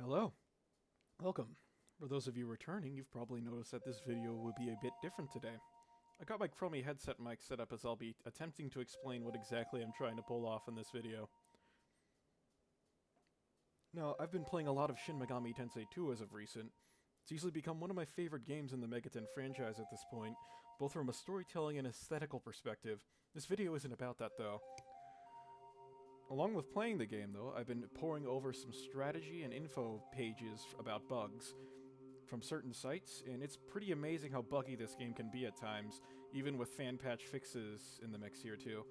Hello. Welcome. For those of you returning, you've probably noticed that this video will be a bit different today. I got my Chromie headset mic set up as I'll be attempting to explain what exactly I'm trying to pull off in this video. Now, I've been playing a lot of Shin Megami Tensei II as of recent. It's easily become one of my favorite games in the Megaten franchise at this point, both from a storytelling and aesthetical perspective. This video isn't about that though. Along with playing the game, though, I've been poring over some strategy and info pages about bugs from certain sites, and it's pretty amazing how buggy this game can be at times, even with fan patch fixes in the mix here too.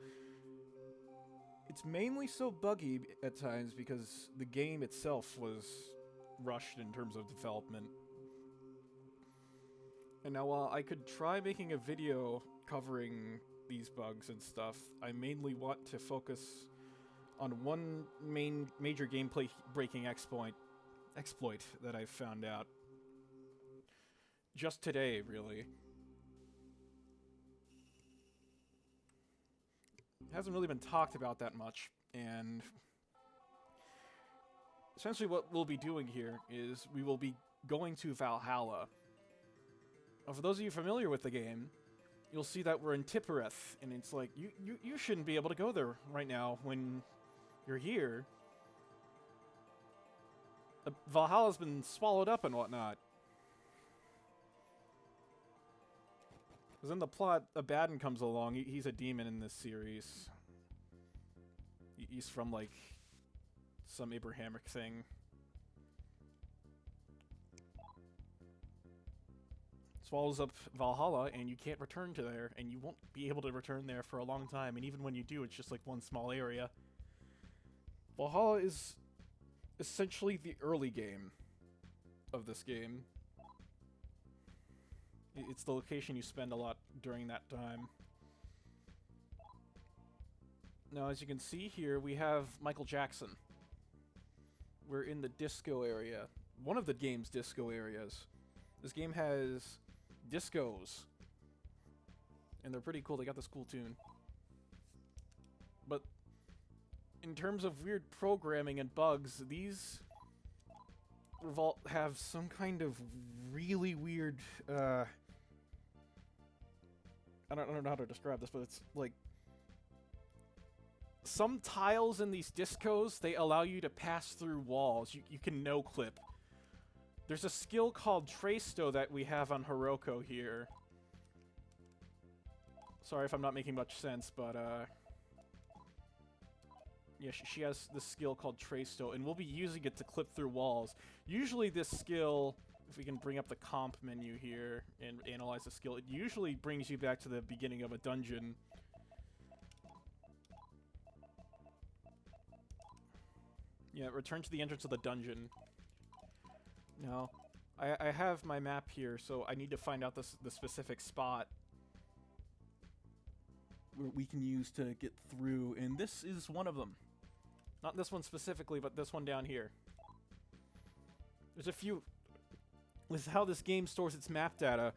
It's mainly so buggy at times because the game itself was rushed in terms of development. And now while I could try making a video covering these bugs and stuff, I mainly want to focus on one major gameplay breaking exploit that I've found out just today, really. It hasn't really been talked about that much, and essentially what we'll be doing here is we will be going to Valhalla. Now, for those of you familiar with the game, you'll see that we're in Tippereth, and it's like, you shouldn't be able to go there right now when you're here. Valhalla's been swallowed up and whatnot. Because in the plot, Abaddon comes along. He's a demon in this series. He's from, like, some Abrahamic thing. Swallows up Valhalla, and you can't return to there, and you won't be able to return there for a long time, and even when you do, it's just, like, one small area. Valhalla is essentially the early game of this game. It's the location you spend a lot during that time. Now, as you can see here, we have Michael Jackson. We're in the disco area. One of the game's disco areas. This game has discos. And they're pretty cool. They got this cool tune. But in terms of weird programming and bugs, these Revolt have some kind of really weird, I don't know how to describe this, but it's like some tiles in these discos, they allow you to pass through walls. You can no-clip. There's a skill called Traesto that we have on Hiroko here. Sorry if I'm not making much sense, but, yeah, she has this skill called Traesto, and we'll be using it to clip through walls. Usually this skill, if we can bring up the comp menu here and analyze the skill, it usually brings you back to the beginning of a dungeon. Yeah, return to the entrance of the dungeon. Now, I have my map here, so I need to find out the specific spot where we can use to get through, and this is one of them. Not this one specifically, but this one down here. There's a few... With how this game stores its map data,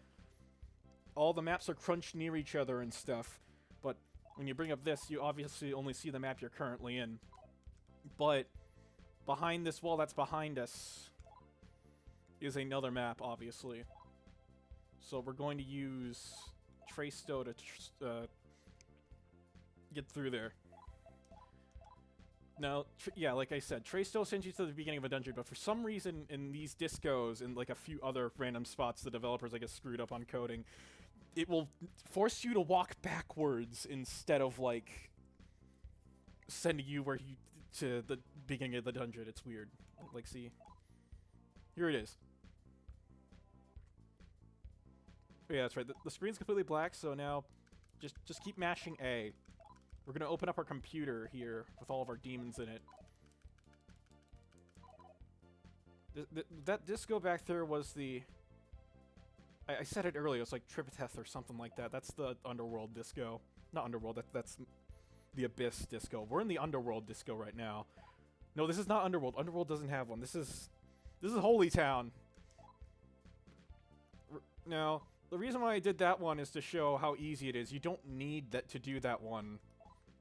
all the maps are crunched near each other and stuff, but when you bring up this, you obviously only see the map you're currently in. But behind this wall that's behind us is another map, obviously. So we're going to use Traesto to get through there. Now, yeah, like I said, Traesto sends you to the beginning of a dungeon, but for some reason in these discos and like a few other random spots the developers, I guess, screwed up on coding, it will force you to walk backwards instead of, like, sending you to the beginning of the dungeon. It's weird. Like, see? Here it is. Yeah, that's right. The screen's completely black, so now just keep mashing A. We're gonna open up our computer here with all of our demons in it. That disco back there was the... I said it earlier, it's like Tripteth or something like that. That's the Underworld disco. Not Underworld, that's the Abyss disco. We're in the Underworld disco right now. No, this is not Underworld. Underworld doesn't have one. This is Holy Town. Now, the reason why I did that one is to show how easy it is. You don't need to do that one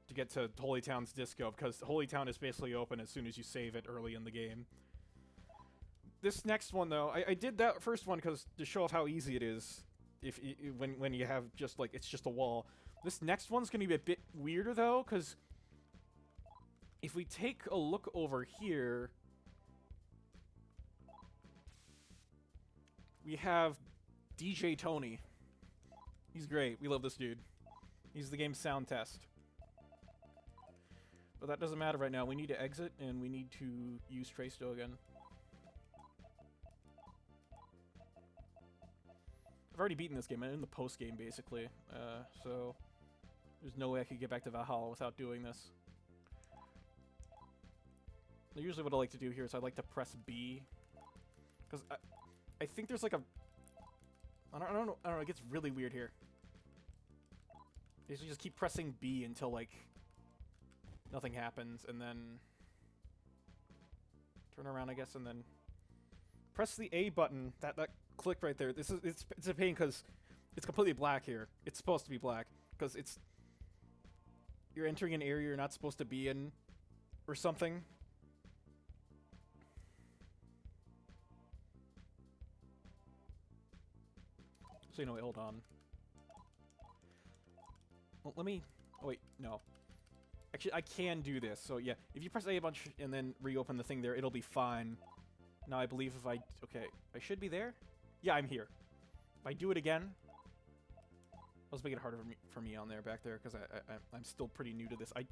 to get to Holy Town's disco, because Holy Town is basically open as soon as you save it early in the game. this next one though, I did that first one because to show off how easy it is. If when you have just like it's just a wall. This next one's gonna be a bit weirder though, because if we take a look over here, we have DJ Tony. He's great. We love this dude. He's the game's sound test. But that doesn't matter right now. We need to exit, and we need to use Traesto again. I've already beaten this game. I'm in the post-game, basically. So there's no way I could get back to Valhalla without doing this. Usually what I like to do here is I like to press B. Because I think there's like a... I don't know, it gets really weird here. You just keep pressing B until, like, nothing happens, and then turn around, I guess, and then press the A button. That click right there. It's a pain because it's completely black here. It's supposed to be black because you're entering an area you're not supposed to be in, or something. So you know, hold on. Well, let me... Oh, wait, no. Actually, I can do this. So, yeah, if you press A a bunch and then reopen the thing there, it'll be fine. Now, I believe if I... Okay, I should be there? Yeah, I'm here. If I do it again... Let's make it harder for me on there, back there, because I'm still pretty new to this. I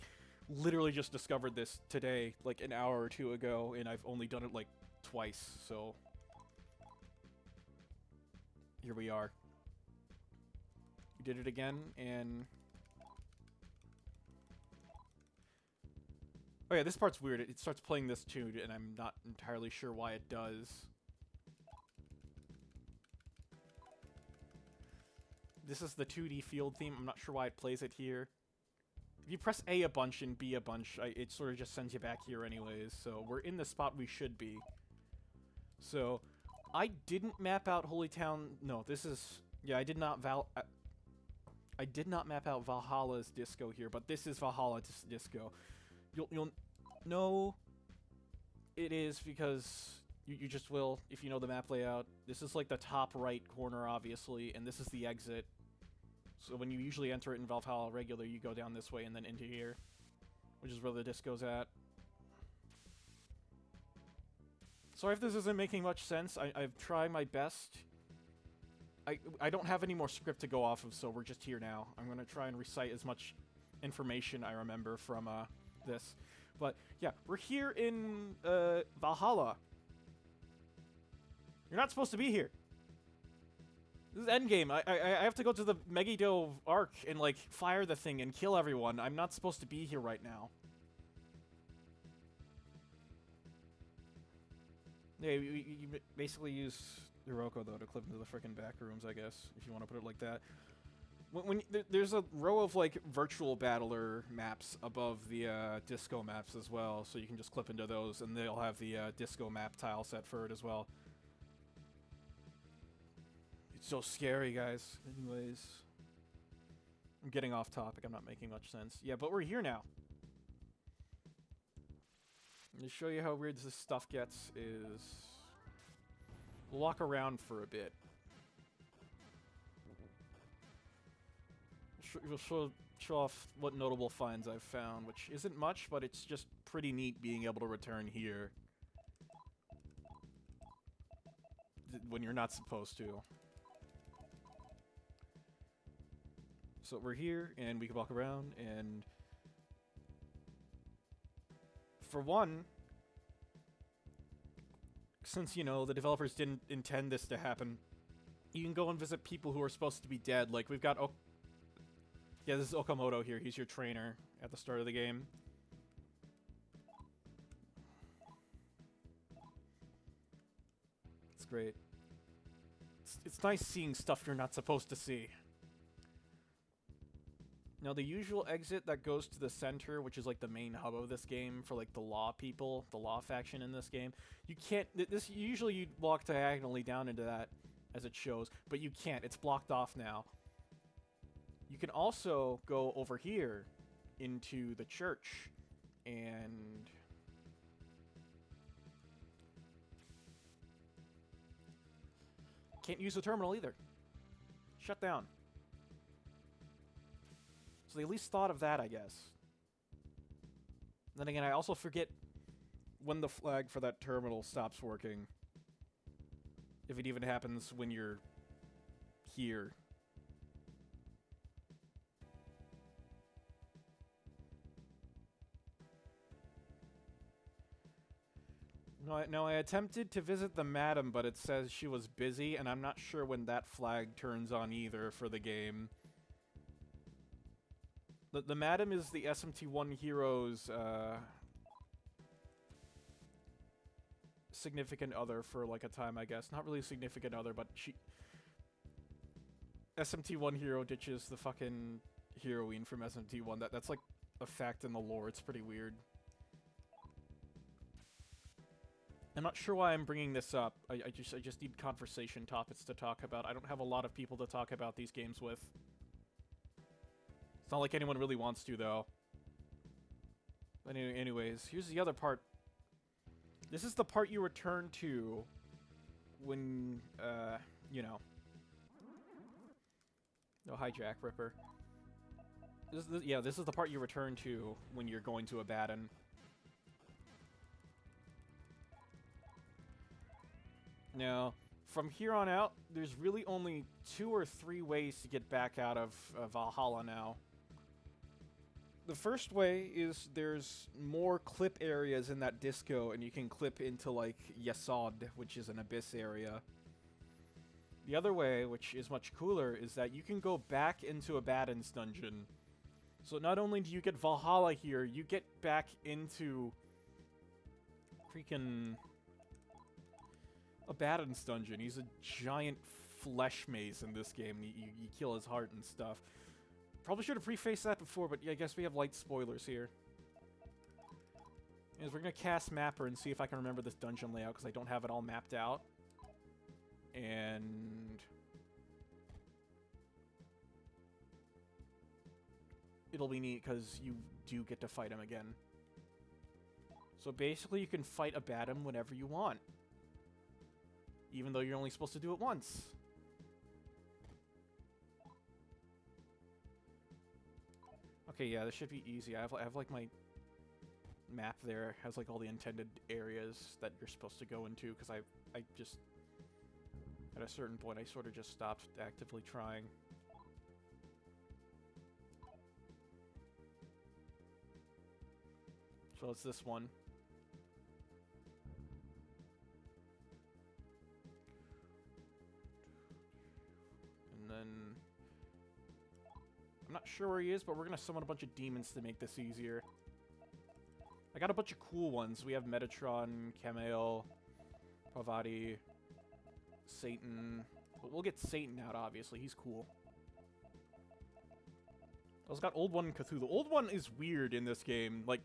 literally just discovered this today, like an hour or two ago, and I've only done it, like, twice, so... Here we are. We did it again, and... Oh yeah, this part's weird. It starts playing this tune, and I'm not entirely sure why it does. This is the 2D field theme. I'm not sure why it plays it here. If you press A a bunch and B a bunch, it sort of just sends you back here anyways. So we're in the spot we should be. So I didn't map out Holy Town. No, this is... Yeah, I did not I did not map out Valhalla's disco here, but this is Valhalla's disco. You'll know it is because you just will if you know the map layout. This is like the top right corner, obviously, and this is the exit. So when you usually enter it in Valhalla regular, you go down this way and then into here, which is where the disco's at. Sorry if this isn't making much sense. I've tried my best. I don't have any more script to go off of, so we're just here now. I'm gonna try and recite as much information I remember from this. But yeah, we're here in Valhalla. You're not supposed to be here. This is endgame. I have to go to the Megiddo Arc and like fire the thing and kill everyone. I'm not supposed to be here right now. Yeah, you basically use Hiroko though to clip into the frickin' back rooms, I guess, if you want to put it like that. There's a row of like virtual battler maps above the disco maps as well, so you can just clip into those, and they'll have the disco map tile set for it as well. It's so scary, guys. Anyways, I'm getting off topic. I'm not making much sense. Yeah, but we're here now. And to show you how weird this stuff gets is we'll walk around for a bit. We'll show off what notable finds I've found, which isn't much, but it's just pretty neat being able to return here when you're not supposed to. So we're here, and we can walk around, and for one, since, you know, the developers didn't intend this to happen, you can go and visit people who are supposed to be dead. Like, we've got... Yeah, this is Okamoto here. He's your trainer at the start of the game. It's great. It's nice seeing stuff you're not supposed to see. Now, the usual exit that goes to the center, which is like the main hub of this game for like the law people, the law faction in this game, you can't... Usually you'd walk diagonally down into that as it shows, but you can't. It's blocked off now. You can also go over here into the church and can't use the terminal either. Shut down. So they at least thought of that, I guess. Then again, I also forget when the flag for that terminal stops working. If it even happens when you're here. No, I attempted to visit the madam, but it says she was busy, and I'm not sure when that flag turns on either for the game. The madam is the SMTI hero's significant other for like a time, I guess. Not really a significant other, but she... SMTI hero ditches the fucking heroine from SMTI. That's like a fact in the lore. It's pretty weird. I'm not sure why I'm bringing this up. I just need conversation topics to talk about. I don't have a lot of people to talk about these games with. It's not like anyone really wants to, though. But anyways, here's the other part. This is the part you return to when, you know. No, hijack, Ripper. Yeah, this is the part you return to when you're going to Abaddon. Now, from here on out, there's really only 2 or 3 ways to get back out of Valhalla now. The first way is there's more clip areas in that disco, and you can clip into, like, Yesod, which is an abyss area. The other way, which is much cooler, is that you can go back into Abaddon's dungeon. So not only do you get Valhalla here, you get back into freaking Abaddon's dungeon. He's a giant flesh maze in this game. You kill his heart and stuff. Probably should have prefaced that before, but yeah, I guess we have light spoilers here. Anyways, we're gonna cast Mapper and see if I can remember this dungeon layout, because I don't have it all mapped out. And it'll be neat, because you do get to fight him again. So basically, you can fight Abaddon whenever you want. Even though you're only supposed to do it once. Okay, yeah, this should be easy. I have like my map there. Has like all the intended areas that you're supposed to go into, because I just at a certain point I sort of just stopped actively trying. So it's this one. And then I'm not sure where he is, but we're gonna summon a bunch of demons to make this easier. I got a bunch of cool ones. We have Metatron, Cameo, Pavati, Satan. But we'll get Satan out, obviously. He's cool. I also got Old One and Cthulhu. Old One is weird in this game. Like,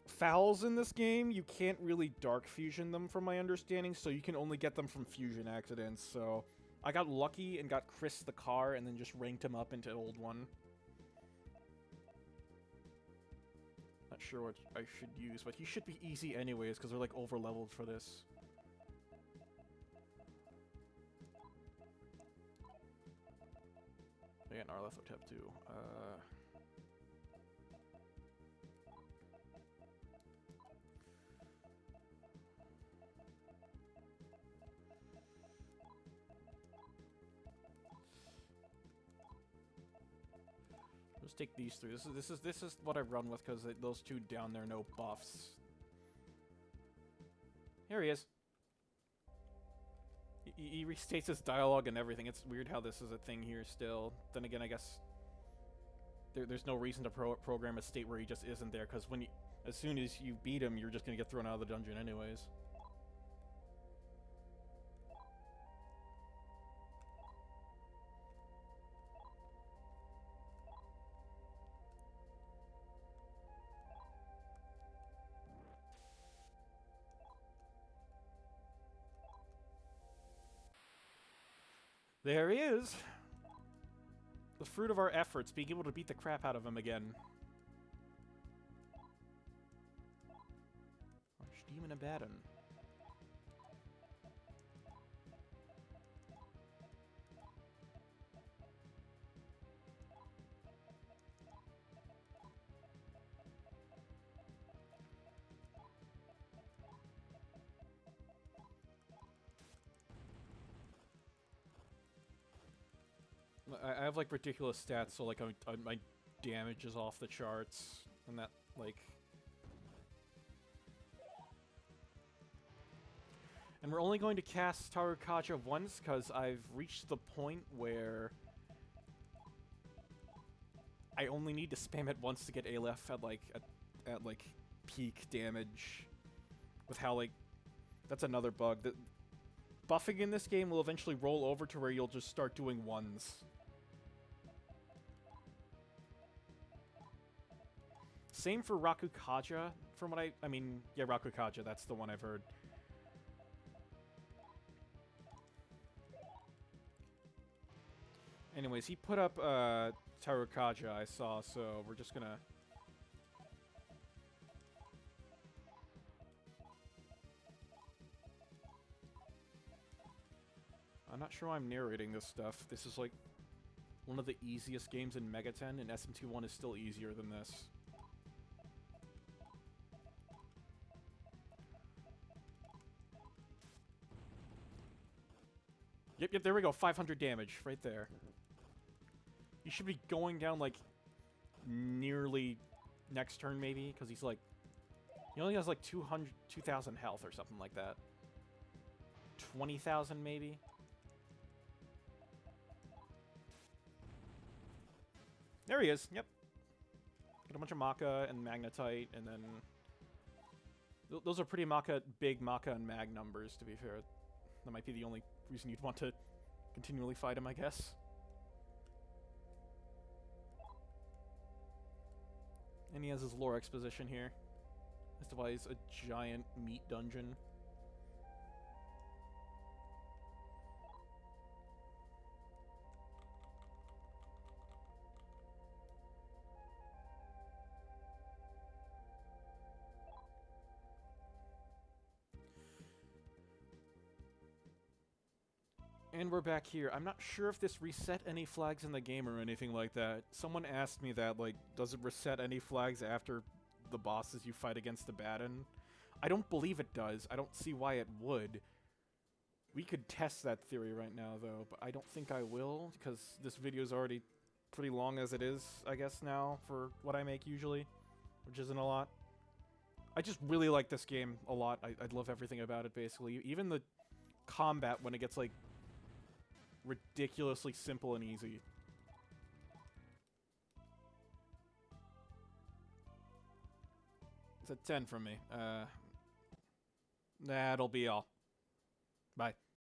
fouls in this game, you can't really dark fusion them from my understanding, so you can only get them from fusion accidents, so I got lucky and got Chris the car and then just ranked him up into Old One. Not sure what I should use, but he should be easy anyways, because they're like over-leveled for this. Yeah, Narlathotep too. Let's take these 3. This is what I run with, because those 2 down there no buffs. Here he is. He restates his dialogue and everything. It's weird how this is a thing here still. Then again, I guess there's no reason to program a state where he just isn't there, because as soon as you beat him, you're just gonna get thrown out of the dungeon anyways. There he is! The fruit of our efforts, being able to beat the crap out of him again. Archdemon Abaddon. I have like ridiculous stats, so like my damage is off the charts, and that like. And we're only going to cast Sukukaja once because I've reached the point where I only need to spam it once to get ALF at like peak damage. With how like that's another bug that buffing in this game will eventually roll over to where you'll just start doing ones. Same for Rakukaja, from what I mean, yeah, Rakukaja, that's the one I've heard. Anyways, he put up Sukukaja, I saw, so we're just gonna... I'm not sure why I'm narrating this stuff. This is like one of the easiest games in Megaten, and SMTII is still easier than this. Yep, there we go. 500 damage right there. You should be going down like nearly next turn maybe, because he's like, he only has like 2,000 health or something like that. 20,000 maybe. There he is. Yep. Get a bunch of Maka and Magnetite, and then those are pretty big Maka and Mag numbers. To be fair, that might be the only reason you'd want to continually fight him, I guess. And he has his lore exposition here. This device, a giant meat dungeon. And we're back here. I'm not sure if this reset any flags in the game or anything like that. Someone asked me that, like, does it reset any flags after the bosses you fight against Abaddon? I don't believe it does. I don't see why it would. We could test that theory right now, though, but I don't think I will, because this video is already pretty long as it is, I guess, now, for what I make usually, which isn't a lot. I just really like this game a lot. I love everything about it, basically. Even the combat, when it gets, like, ridiculously simple and easy. It's a 10 from me. That'll be all. Bye.